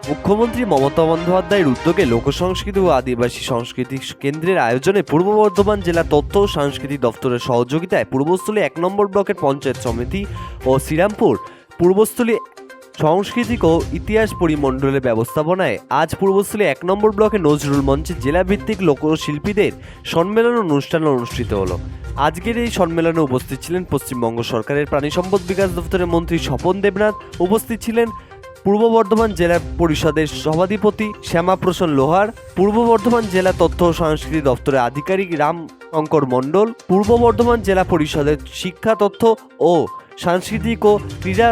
মুখ্যমন্ত্রী মমতা বন্দ্যোপাধ্যায়ের উদ্যোগে লোকসংস্কৃতি ও আদিবাসী সংস্কৃতি কেন্দ্রের আয়োজনে পূর্ব বর্ধমান জেলা তথ্য ও সাংস্কৃতিক দপ্তরের সহযোগিতায় পূর্বস্থলী 1 নম্বর ব্লকের পঞ্চায়েত সমিতি ও শ্রীরামপুর পূর্বস্থলী সাংস্কৃতিক ও ইতিহাস পরিমণ্ডলের ব্যবস্থাপনায় আজ পূর্বস্থলী 1 নম্বর ব্লকে নজরুল মঞ্চে জেলাভিত্তিক লোকশিল্পীদের সম্মেলন অনুষ্ঠান অনুষ্ঠিত হলো। আজকের এই সম্মেলনে উপস্থিত ছিলেন পশ্চিমবঙ্গ সরকারের প্রাণী সম্পদ বিকাশ দপ্তরের মন্ত্রী স্বপন দেবনাথ, উপস্থিত ছিলেন পূর্ব বর্ধমান জেলা পরিষদের সভাধিপতি শ্যামাপ্রসন্ন লোহার, পূর্ব বর্ধমান জেলা তথ্য ও সংস্কৃতি দপ্তরের আধিকারিক রাম শঙ্কর মণ্ডল, পূর্ব বর্ধমান জেলা পরিষদের শিক্ষা তথ্য ও সাংস্কৃতিক ও ক্রীড়া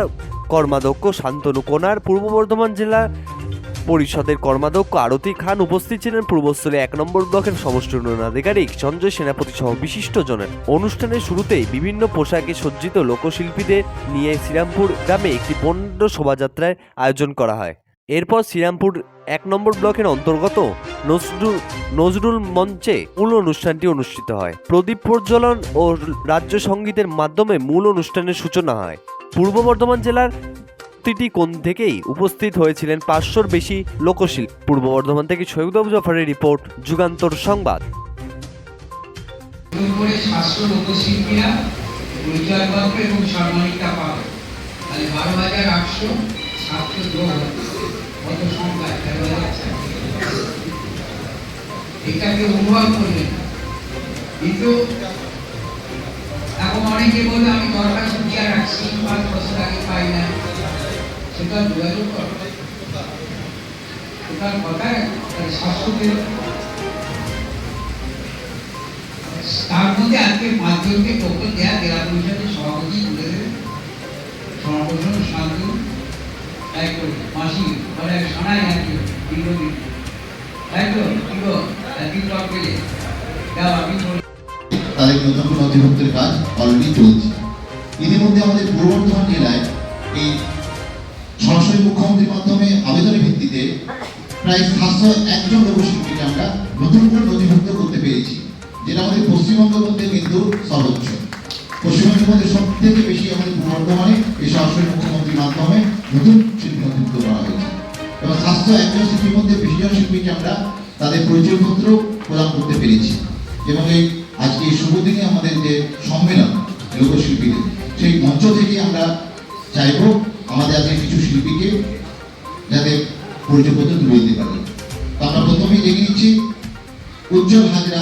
কর্মাধ্যক্ষ শান্তনু কোনার, পূর্ব বর্ধমান জেলা পরিষদের কর্মাধ্যক্ষ আরতি খান, উপস্থিত ছিলেন পূর্বস্থলী 1 নম্বর ব্লকের সমষ্টি উন্নয়ন আধিকারিক সঞ্জয় সেনাপতি সহ বিশিষ্টজনের। অনুষ্ঠানের শুরুতেই বিভিন্ন পোশাকে সজ্জিত লোকশিল্পীদের নিয়ে শ্রীরামপুর গ্রামে একটি বর্ণ শোভাযাত্রার আয়োজন করা হয়। এরপর শ্রীরামপুর 1 নম্বর ব্লকের অন্তর্গত নজরুল মঞ্চে মূল অনুষ্ঠানটি অনুষ্ঠিত হয়। প্রদীপ প্রজ্বলন ও রাজ্য সঙ্গীতের মাধ্যমে মূল অনুষ্ঠানের সূচনা হয়। পূর্ব বর্ধমান জেলার প্রতিটি কোণ থেকেই উপস্থিত হয়েছিলেন 500-র বেশি লোকশিল্পী। পূর্ব বর্ধমান থেকে সৈয়দ আবু জাফরের রিপোর্ট, যুগান্তর সংবাদ। লোকশিল্পীরা পরিচয়পত্র এবং সম্মানিতা পাবে, তাহলে 12,800 ছাত্র যোগ কত সংখ্যা, এটাকে অনুভব করবেন। কিন্তু এখন অনেকে বলবে আমি দরখাস্ত দিয়ে রাখছি, 5 বছর আগে পাই না, সেটা যোগাযোগ করো, ওটার কথায় শাসকের তার মধ্যে আজকে মাধ্যমকে পক্ষ দেওয়া জেলা পরিষদের সভাপতি তুলে দেবে সমাপন শান্তু একটু মাসি মানে শোনায় আর কি দীর্ঘদিন একটু একদিন টক পেলে আমি তাদের নতুন নথিভুক্তের কাজ অলরেডি চলছে। ইতিমধ্যে আমাদের পূর্ব বর্ধমান জেলায় এই সরাসরি মুখ্যমন্ত্রীর মাধ্যমে আবেদনের ভিত্তিতে প্রায় 701 জন লোকশিল্পীকে আমরা নতুন করে নথিভুক্ত করতে পেরেছি, যেটা আমাদের পশ্চিমবঙ্গের মধ্যে কিন্তু সর্বোচ্চ। পশ্চিমবঙ্গের মধ্যে সব থেকে বেশি আমাদের পূর্ব বর্ধমানে এই সরাসরি মুখ্যমন্ত্রীর মাধ্যমে নতুন শিল্পী নথিভুক্ত করা হয়েছে এবং 701 জন শিল্পীর মধ্যে 20 জন শিল্পীকে আমরা তাদের পরিচয়পত্র প্রদান করতে পেরেছি। এবং এই আজকে এই শুভ দিনে আমাদের যে সম্মেলন লোকশিল্পীদের, সেই মঞ্চ থেকে আমরা চাইব আমাদের আজকে কিছু শিল্পীকে যাতে পরিচয়পত্র তুলে দিতে পারি। আমরা প্রথমেই দেখে নিচ্ছি উজ্জ্বল হাজরা